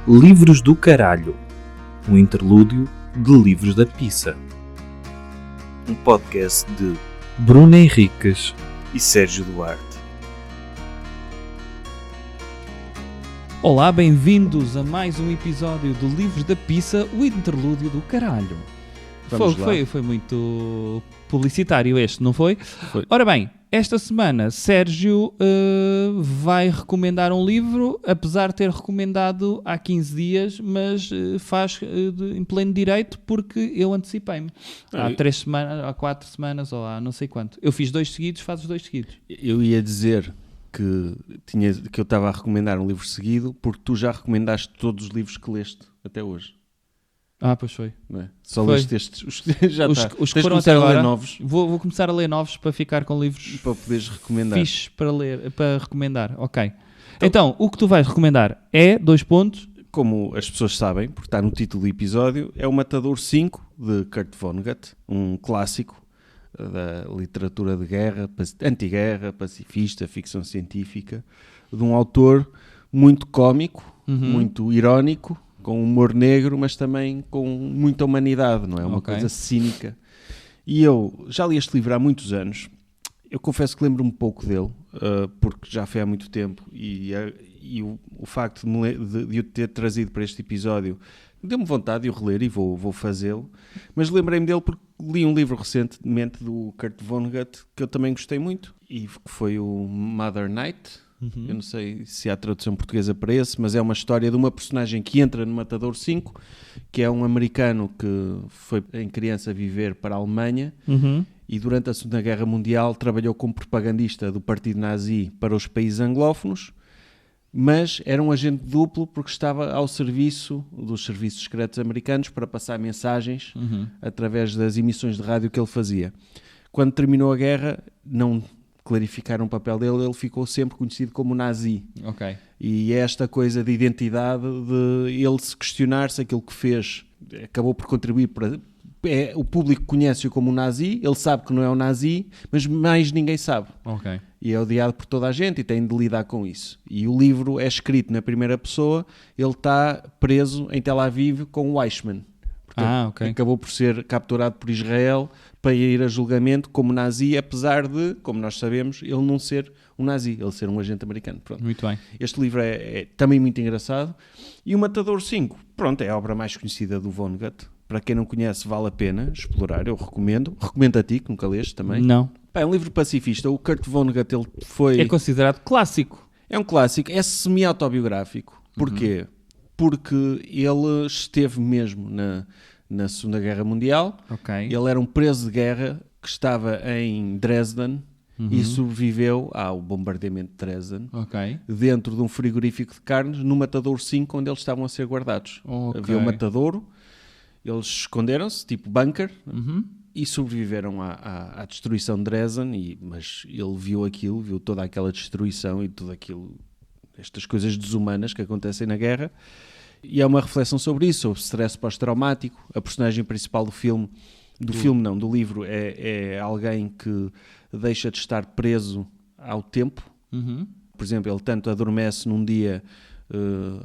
Livros do Caralho, um interlúdio de Livros da Pissa. Um podcast de Bruno Henriques e Sérgio Duarte. Olá, bem-vindos a mais um episódio do Livros da Pissa, o interlúdio do caralho. Foi muito publicitário este, não foi? Foi. Ora bem, esta semana Sérgio vai recomendar um livro, apesar de ter recomendado há 15 dias, mas faz em pleno direito porque eu antecipei-me. Há 3 semanas, há 4 semanas ou há não sei quanto. Eu fiz 2 seguidos, fazes 2 seguidos. Eu ia dizer que eu estava a recomendar um livro seguido porque tu já recomendaste todos os livros que leste até hoje. Ah, pois foi. Não é? Só Foi. leste estes. Os que foram começar até a ler agora, novos vou começar a ler novos para ficar com livros para poderes recomendar. fixes para recomendar. Ok. Então, o que tu vais recomendar é, 2 pontos. Como as pessoas sabem, porque está no título do episódio, é o Matador 5 de Kurt Vonnegut, um clássico da literatura de guerra, antiguerra, pacifista, ficção científica, de um autor muito cómico, muito irónico, com humor negro, mas também com muita humanidade, não é? Uma coisa cínica. E eu já li este livro há muitos anos. Eu confesso que lembro-me pouco dele, porque já foi há muito tempo, e o facto de o ter trazido para este episódio deu-me vontade de o reler e vou fazê-lo. Mas lembrei-me dele porque li um livro recentemente do Kurt Vonnegut que eu também gostei muito, e que foi o Mother Night. Eu não sei se há tradução portuguesa para esse, mas é uma história de uma personagem que entra no Matador 5, que é um americano que foi em criança viver para a Alemanha e durante a Segunda Guerra Mundial trabalhou como propagandista do Partido Nazi para os países anglófonos, mas era um agente duplo porque estava ao serviço dos serviços secretos americanos para passar mensagens através das emissões de rádio que ele fazia. Quando terminou a guerra, não clarificaram o papel dele, ele ficou sempre conhecido como nazi. Ok. E esta coisa de identidade, de ele se questionar se aquilo que fez acabou por contribuir para... o público conhece-o como um nazi, ele sabe que não é um nazi, mas mais ninguém sabe. Ok. E é odiado por toda a gente e tem de lidar com isso. E o livro é escrito na primeira pessoa, ele está preso em Tel Aviv com o Eichmann. Portanto, acabou por ser capturado por Israel para ir a julgamento como nazi, apesar de, como nós sabemos, ele não ser um nazi, ele ser um agente americano. Pronto. Muito bem. Este livro é também muito engraçado. E o Matador 5, pronto, é a obra mais conhecida do Vonnegut. Para quem não conhece, vale a pena explorar, eu recomendo. Recomendo a ti, que nunca leste também. Não. É um livro pacifista. O Kurt Vonnegut, ele foi... É considerado clássico. É um clássico, é semi-autobiográfico. Porquê? Porque ele esteve mesmo na Segunda Guerra Mundial. Ok. Ele era um preso de guerra que estava em Dresden e sobreviveu ao bombardeamento de Dresden dentro de um frigorífico de carnes no Matador 5, onde eles estavam a ser guardados. Havia um matadouro, eles esconderam-se, tipo bunker, e sobreviveram à destruição de Dresden, mas ele viu aquilo, viu toda aquela destruição e tudo aquilo, estas coisas desumanas que acontecem na guerra, e é uma reflexão sobre isso, sobre stress pós-traumático. A personagem principal do livro é alguém que deixa de estar preso ao tempo. Por exemplo, ele tanto adormece num dia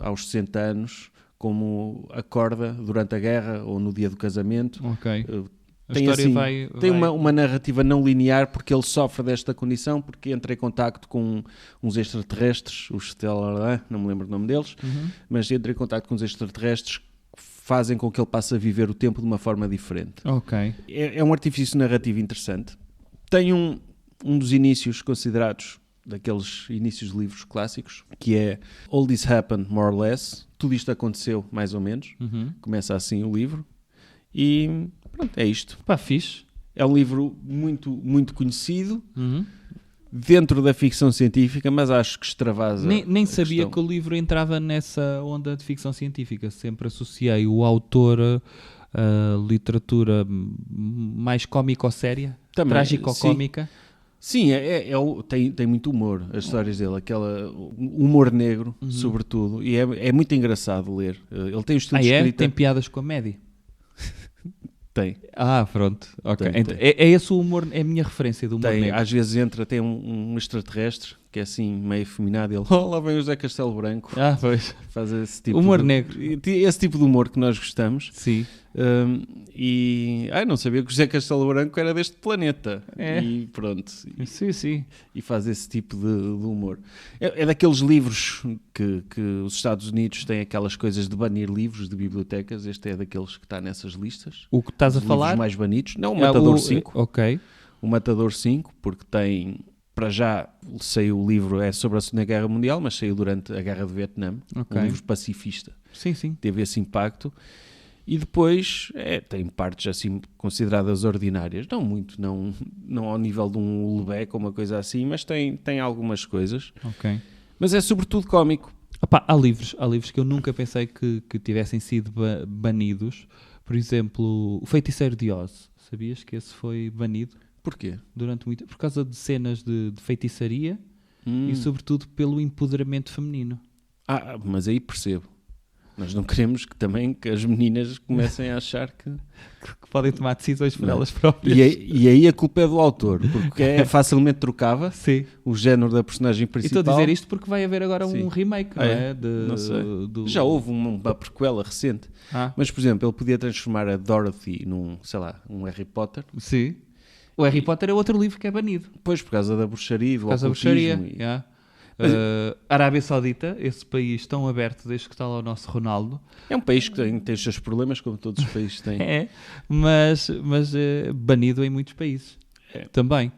aos 60 anos, como acorda durante a guerra ou no dia do casamento. Tem uma narrativa não linear porque ele sofre desta condição, porque entra em contacto com uns extraterrestres, os Stellar, não me lembro o nome deles, mas entra em contacto com uns extraterrestres que fazem com que ele passe a viver o tempo de uma forma diferente. É um artifício narrativo interessante. Tem um dos inícios considerados daqueles inícios de livros clássicos, que é All This Happened, More or Less. Tudo isto aconteceu, mais ou menos. Começa assim o livro. E pronto, é isto. Pá, fixe. É um livro muito, muito conhecido dentro da ficção científica, mas acho que extravasa. Nem sabia que o livro entrava nessa onda de ficção científica. Sempre associei o autor a literatura mais cómico-séria, trágico-cómica. Sim, tem muito humor, as histórias dele, humor negro, sobretudo, e é muito engraçado ler. Ele tem um estilo de escrita... Tem piadas com a média? Tem. Pronto. Ok. Tem. É esse o humor, é a minha referência do humor negro. Às vezes tem um extraterrestre que é assim meio efeminado, ele, lá vem o José Castelo Branco, Pois. faz esse tipo Humor negro. esse tipo de humor que nós gostamos. Sim. E não sabia que o José Castelo Branco era deste planeta. E pronto. Sim. E faz esse tipo de humor. É daqueles livros que os Estados Unidos têm aquelas coisas de banir livros de bibliotecas. Este é daqueles que está nessas listas. O que estás a Os falar? livros mais banidos. Não, o Matador 5. Ok. O Matador 5, porque tem... Para já saiu o livro, é sobre a Segunda Guerra Mundial, mas saiu durante a Guerra do Vietnã. Ok. Um livro pacifista. Sim. Teve esse impacto. E depois tem partes assim consideradas ordinárias. Não muito, não ao nível de um Houellebecq ou uma coisa assim, mas tem algumas coisas. Ok. Mas é sobretudo cómico. Há livros que eu nunca pensei que tivessem sido banidos. Por exemplo, O Feiticeiro de Oz. Sabias que esse foi banido? Porquê? Por causa de cenas de feitiçaria e sobretudo pelo empoderamento feminino. Mas aí percebo. Nós não queremos que as meninas comecem a achar que podem tomar decisões por elas próprias. E aí a culpa é do autor, porque é facilmente trocável. Sim. O género da personagem E principal. estou a dizer isto porque vai haver agora Sim. um remake, não é? Não sei. Já houve uma prequela recente. Mas, por exemplo, ele podia transformar a Dorothy num, sei lá, um Harry Potter. Sim. O Harry Potter é outro livro que é banido. Pois, por causa da bruxaria e do Por causa da ocultismo. bruxaria, Arábia Saudita, esse país tão aberto desde que está lá o nosso Ronaldo. É um país que tem os seus problemas, como todos os países têm. Mas banido em muitos países também.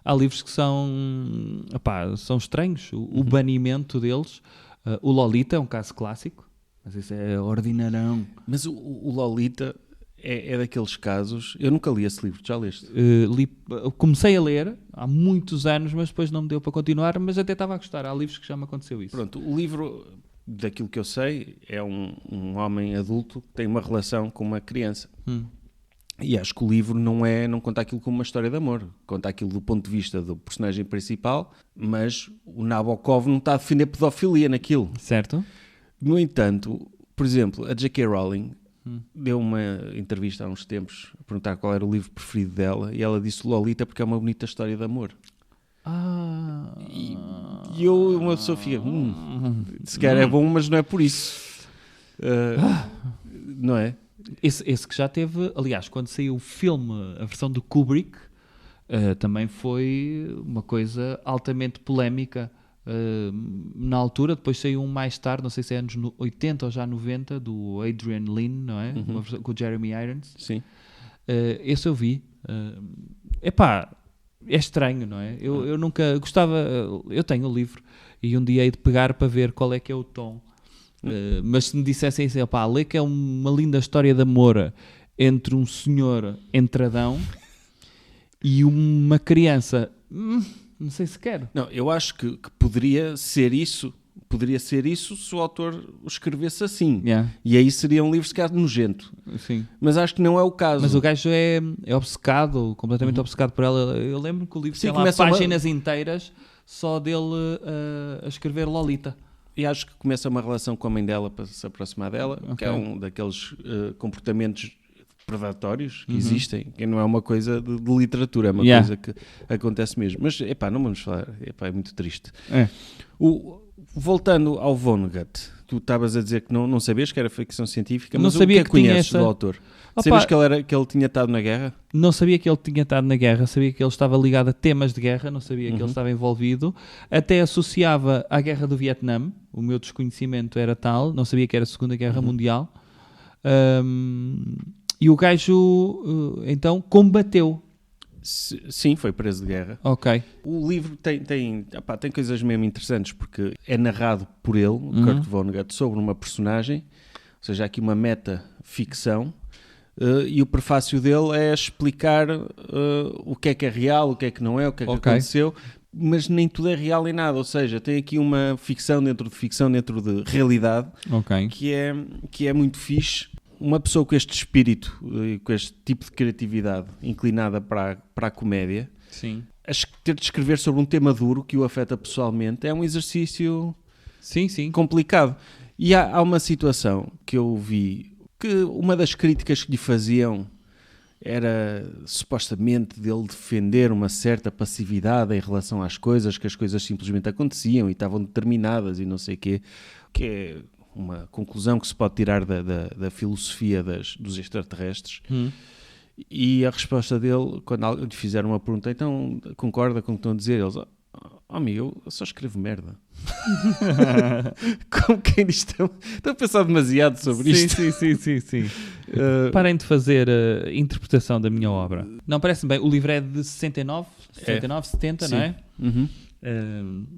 Há livros que são estranhos, o banimento deles. O Lolita é um caso clássico, mas isso é ordinarão. Mas o Lolita é daqueles casos... Eu nunca li esse livro, já leste? Comecei a ler há muitos anos, mas depois não me deu para continuar, mas até estava a gostar. Há livros que já me aconteceu isso. Pronto, o livro, daquilo que eu sei, é um homem adulto que tem uma relação com uma criança. E acho que o livro não conta aquilo como uma história de amor. Conta aquilo do ponto de vista do personagem principal, mas o Nabokov não está a defender pedofilia naquilo. Certo. No entanto, por exemplo, a J.K. Rowling deu uma entrevista há uns tempos a perguntar qual era o livro preferido dela e ela disse Lolita porque é uma bonita história de amor. E uma pessoa fica se calhar é bom, mas não é por isso. Não é? Esse que já teve, aliás, quando saiu o filme, a versão do Kubrick, também foi uma coisa altamente polémica. Na altura, depois saiu um mais tarde, não sei se é anos 80 ou já 90, do Adrian Lyne, não é? Uma versão com o Jeremy Irons. Sim. Esse eu vi. É estranho, não é? Eu nunca gostava. Eu tenho o livro e um dia hei de pegar para ver qual é que é o tom. Mas se me dissessem assim, lê que é uma linda história de amor entre um senhor entradão e uma criança. Não sei se quero. Não, eu acho que poderia ser isso. Poderia ser isso se o autor o escrevesse assim. E aí seria um livro, se calhar, nojento. Sim. Mas acho que não é o caso. Mas o gajo é obcecado, completamente obcecado por ela. Eu lembro que o livro tem lá páginas inteiras só dele a escrever Lolita. E acho que começa uma relação com a mãe dela para se aproximar dela, que é um daqueles comportamentos predatórios que existem, que não é uma coisa de literatura, é uma coisa que acontece mesmo. Mas, não vamos falar, é muito triste. Voltando ao Vonnegut, tu estavas a dizer que não sabias que era ficção científica, mas sabia o que conheces do autor? Sabias que ele tinha estado na guerra? Não sabia que ele tinha estado na guerra, sabia que ele estava ligado a temas de guerra, não sabia que ele estava envolvido, até associava à guerra do Vietnã, o meu desconhecimento era tal, não sabia que era a Segunda Guerra Mundial, e o gajo então combateu. Sim, foi preso de guerra. Ok. O livro tem coisas mesmo interessantes, porque é narrado por ele, Kurt Vonnegut, sobre uma personagem, ou seja, há aqui uma meta-ficção, e o prefácio dele é explicar o que é real, o que é que não é, o que é que aconteceu, mas nem tudo é real em nada, ou seja, tem aqui uma ficção dentro de realidade, que é muito fixe. Uma pessoa com este espírito e com este tipo de criatividade inclinada para a comédia, ter de escrever sobre um tema duro que o afeta pessoalmente é um exercício complicado. E há uma situação que eu vi que uma das críticas que lhe faziam era supostamente dele defender uma certa passividade em relação às coisas, que as coisas simplesmente aconteciam e estavam determinadas e não sei o quê, que é uma conclusão que se pode tirar da filosofia dos extraterrestres. E a resposta dele, quando lhe fizeram uma pergunta, então concorda com o que estão a dizer? Eles, amigo, eu só escrevo merda. Como quem diz, estão a pensar demasiado sobre isto. Sim. Parem de fazer a interpretação da minha obra. Não, parece-me bem. O livro é de 69, 70, não é? Uhum.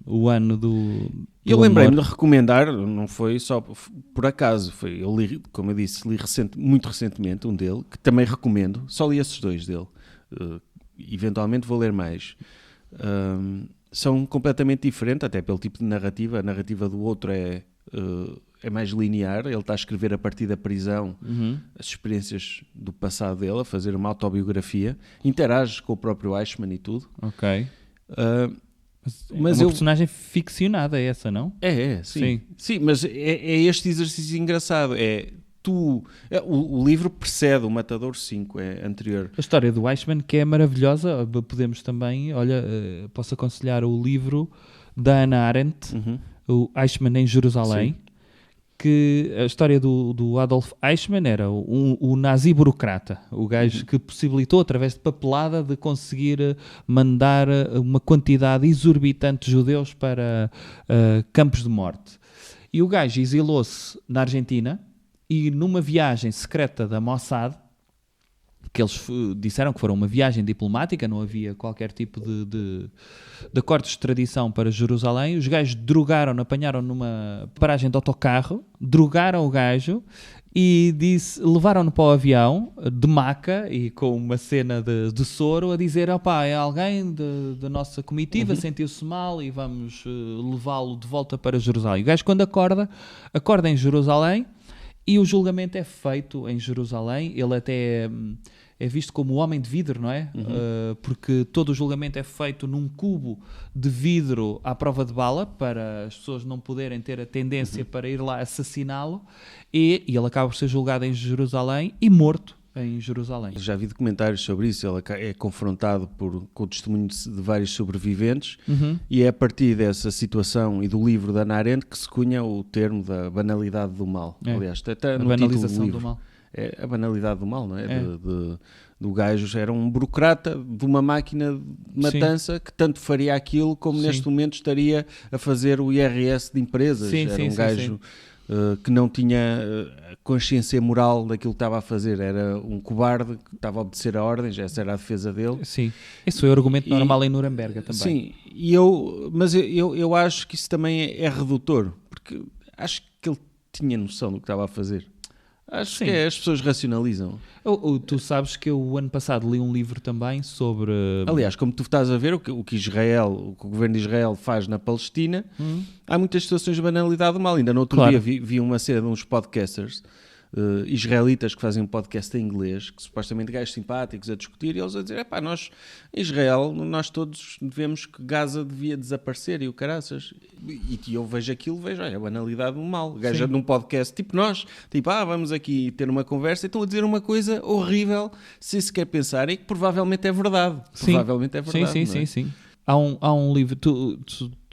O ano do eu lembrei-me de recomendar, não foi só por acaso, eu li, como eu disse, muito recentemente um dele, que também recomendo, só li esses dois dele. Eventualmente vou ler mais. São completamente diferentes, até pelo tipo de narrativa. A narrativa do outro é mais linear, ele está a escrever a partir da prisão as experiências do passado dele, a fazer uma autobiografia, interage com o próprio Eichmann e tudo. Ok. Mas é uma personagem ficcionada essa, não? Sim. Sim, mas é este exercício engraçado. O livro precede o Matador 5, é anterior. A história do Eichmann, que é maravilhosa. Podemos também, posso aconselhar o livro da Hannah Arendt, o Eichmann em Jerusalém. Sim. Que a história do Adolf Eichmann era o nazi burocrata, o gajo que possibilitou, através de papelada, de conseguir mandar uma quantidade exorbitante de judeus para campos de morte. E o gajo exilou-se na Argentina e numa viagem secreta da Mossad, que eles disseram que foram uma viagem diplomática, não havia qualquer tipo de acordos de extradição para Jerusalém, os gajos drogaram-no, apanharam numa paragem de autocarro, drogaram o gajo e levaram-no para o avião de maca e com uma cena de soro a dizer, é alguém da nossa comitiva, sentiu-se mal e vamos levá-lo de volta para Jerusalém. O gajo, quando acorda em Jerusalém e o julgamento é feito em Jerusalém. Ele até é visto como o homem de vidro, não é? Porque todo o julgamento é feito num cubo de vidro à prova de bala, para as pessoas não poderem ter a tendência para ir lá assassiná-lo, e ele acaba por ser julgado em Jerusalém e morto em Jerusalém. Já vi documentários sobre isso. Ele é confrontado com o testemunho de vários sobreviventes, e é a partir dessa situação e do livro da Hannah Arendt que se cunha o termo da banalidade do mal. Aliás, até a no banalização título do livro. do mal. É a banalidade do mal, não é? Do gajo, era um burocrata de uma máquina de matança que tanto faria aquilo como neste momento estaria a fazer o IRS de empresas. Era um gajo que não tinha consciência moral daquilo que estava a fazer, era um cobarde que estava a obedecer a ordens, essa era a defesa dele. Sim, esse foi o argumento normal em Nuremberg também. Sim, mas eu acho que isso também é redutor, porque acho que ele tinha noção do que estava a fazer. Acho que as pessoas racionalizam. Tu sabes que eu, o ano passado, li um livro também sobre... Aliás, como tu estás a ver, o que o governo de Israel faz na Palestina, há muitas situações de banalidade do mal. Ainda no outro dia vi uma cena de uns podcasters israelitas que fazem um podcast em inglês, que supostamente gajos simpáticos a discutir, e eles a dizer, nós, em Israel, nós todos devemos que Gaza devia desaparecer e o caraças. E eu vejo aquilo, é a banalidade do mal. O gajo num podcast, tipo nós, vamos aqui ter uma conversa e estão a dizer uma coisa horrível, sem sequer pensar, e que provavelmente é verdade. Sim. Há um livro, tu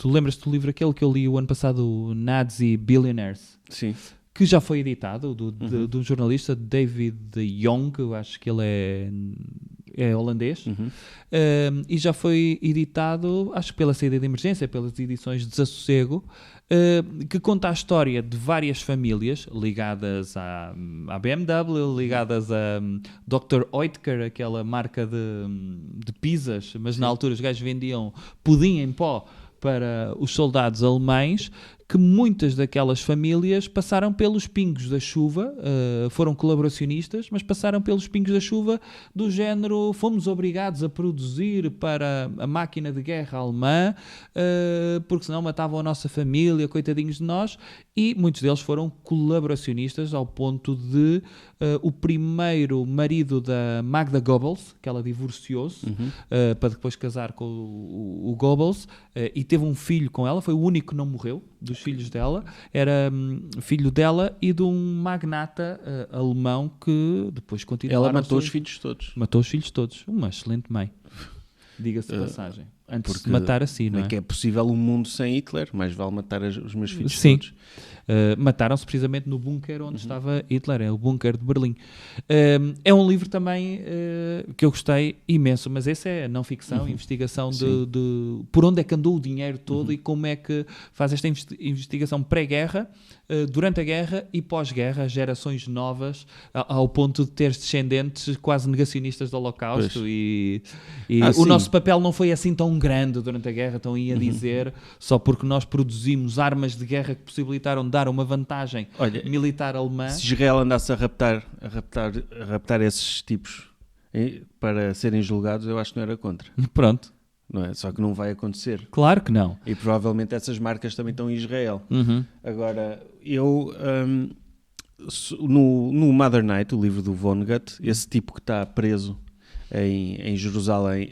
lembras-te do livro aquele que eu li o ano passado, o Nazi Billionaires? Sim. Que já foi editado, do jornalista David de Jong, eu acho que ele é holandês, e já foi editado, acho que pela saída de emergência, pelas edições de Desassossego, que conta a história de várias famílias ligadas à BMW, ligadas a Dr. Oetker, aquela marca de pizzas, mas na altura os gajos vendiam pudim em pó para os soldados alemães, que muitas daquelas famílias passaram pelos pingos da chuva, foram colaboracionistas, mas passaram pelos pingos da chuva do género, fomos obrigados a produzir para a máquina de guerra alemã, porque senão matavam a nossa família, coitadinhos de nós, e muitos deles foram colaboracionistas ao ponto de o primeiro marido da Magda Goebbels, que ela divorciou-se para depois casar com o Goebbels, e teve um filho com ela, foi o único que não morreu dos filhos dela, era filho dela e de um magnata alemão que depois continuaram. Ela matou os filhos todos. Matou os filhos todos. Uma excelente mãe. Diga-se de passagem. Antes de matar assim, não é? Como é que é possível um mundo sem Hitler? Mais vale matar os meus filhos Sim. todos. Mataram-se precisamente no bunker onde estava Hitler, é o bunker de Berlim. É um livro também que eu gostei imenso, mas esse é não ficção, investigação de por onde é que andou o dinheiro todo e como é que faz esta investigação pré-guerra, durante a guerra e pós-guerra, gerações novas, ao ponto de ter descendentes quase negacionistas do Holocausto. E o nosso papel não foi assim tão grande durante a guerra, estão aí a dizer, só porque nós produzimos armas de guerra que possibilitaram dar uma vantagem militar alemã. Se Israel andasse a raptar esses tipos para serem julgados, eu acho que não era contra. Pronto. Não é? Só que não vai acontecer. Claro que não. E provavelmente essas marcas também estão em Israel. Agora, eu... no Mother Night, o livro do Vonnegut, esse tipo que está preso em Jerusalém...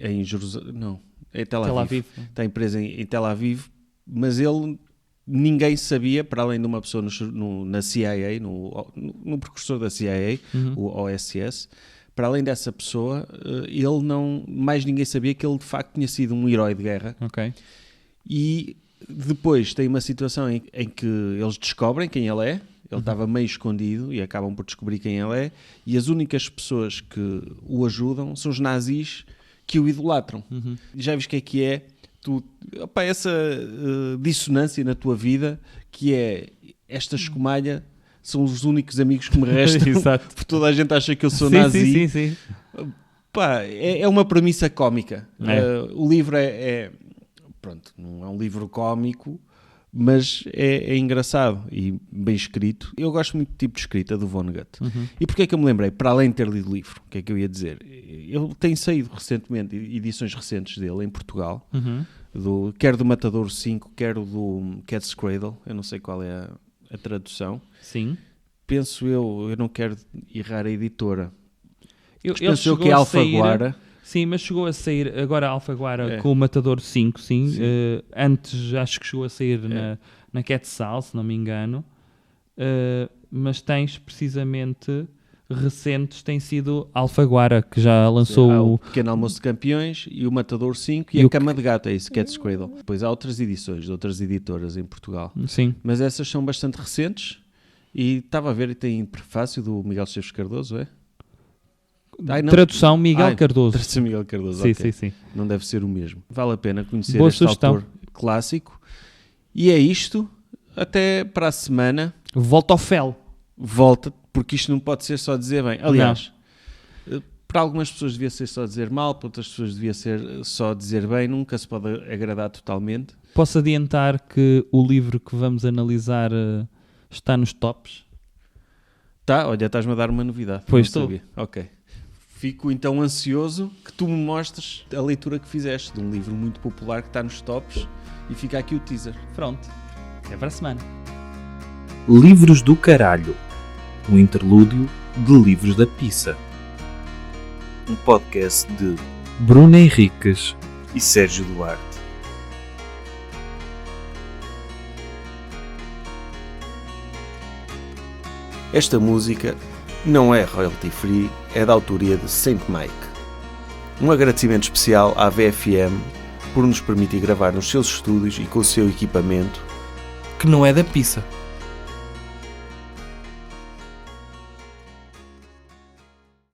Não, em Tel Aviv. Está preso em Tel Aviv, mas ele... Ninguém sabia, para além de uma pessoa na CIA, no precursor da CIA, o OSS, para além dessa pessoa, mais ninguém sabia que ele de facto tinha sido um herói de guerra. Ok. E depois tem uma situação em que eles descobrem quem ele é, ele estava meio escondido e acabam por descobrir quem ele é, e as únicas pessoas que o ajudam são os nazis que o idolatram. Já viste o que é? Essa dissonância na tua vida, que é esta escumalha, são os únicos amigos que me restam. Exato. Porque toda a gente acha que eu sou nazi. Sim. É uma premissa cómica. É. O livro pronto, não é um livro cómico, mas é engraçado e bem escrito. Eu gosto muito do tipo de escrita do Vonnegut. E porquê é que eu me lembrei? Para além de ter lido o livro, o que é que eu ia dizer? Ele tem saído recentemente edições recentes dele em Portugal, quer do Matador 5, quer do Cat's Cradle, eu não sei qual é a tradução. Sim. Penso eu não quero errar a editora. Penso eu que é Alfaguara. Sim, mas chegou a sair agora a Alfaguara com o Matador 5, sim. Antes acho que chegou a sair na Quetzal, se não me engano. Mas tens precisamente recentes, tem sido Alfaguara, que já lançou o Pequeno Almoço de Campeões e o Matador 5 e a Cama de Gato, é isso, Cat's Cradle. Depois há outras edições de outras editoras em Portugal. Sim. Mas essas são bastante recentes e estava a ver e tem prefácio do Miguel Esteves Cardoso, é? Tradução Miguel Cardoso. Tradução Miguel Cardoso, sim, okay. sim. Não deve ser o mesmo. Vale a pena conhecer Boa este sugestão. autor clássico. E é isto. Até para a semana. Volta ao fel. Volta, porque isto não pode ser só dizer bem. Aliás, para algumas pessoas devia ser só dizer mal, para outras pessoas devia ser só dizer bem. Nunca se pode agradar totalmente. Posso adiantar que o livro que vamos analisar está nos tops? Tá, olha, estás-me a dar uma novidade. Pois estou. Ok. Fico então ansioso que tu me mostres a leitura que fizeste de um livro muito popular que está nos tops e fica aqui o teaser. Pronto. Até para a semana. Livros do Caralho, um interlúdio de Livros da Pizza. Um podcast de Bruno Henriques e Sérgio Duarte. Esta música não é royalty free, é da autoria de Saint Mike. Um agradecimento especial à VFM por nos permitir gravar nos seus estúdios e com o seu equipamento, Que não é da pizza.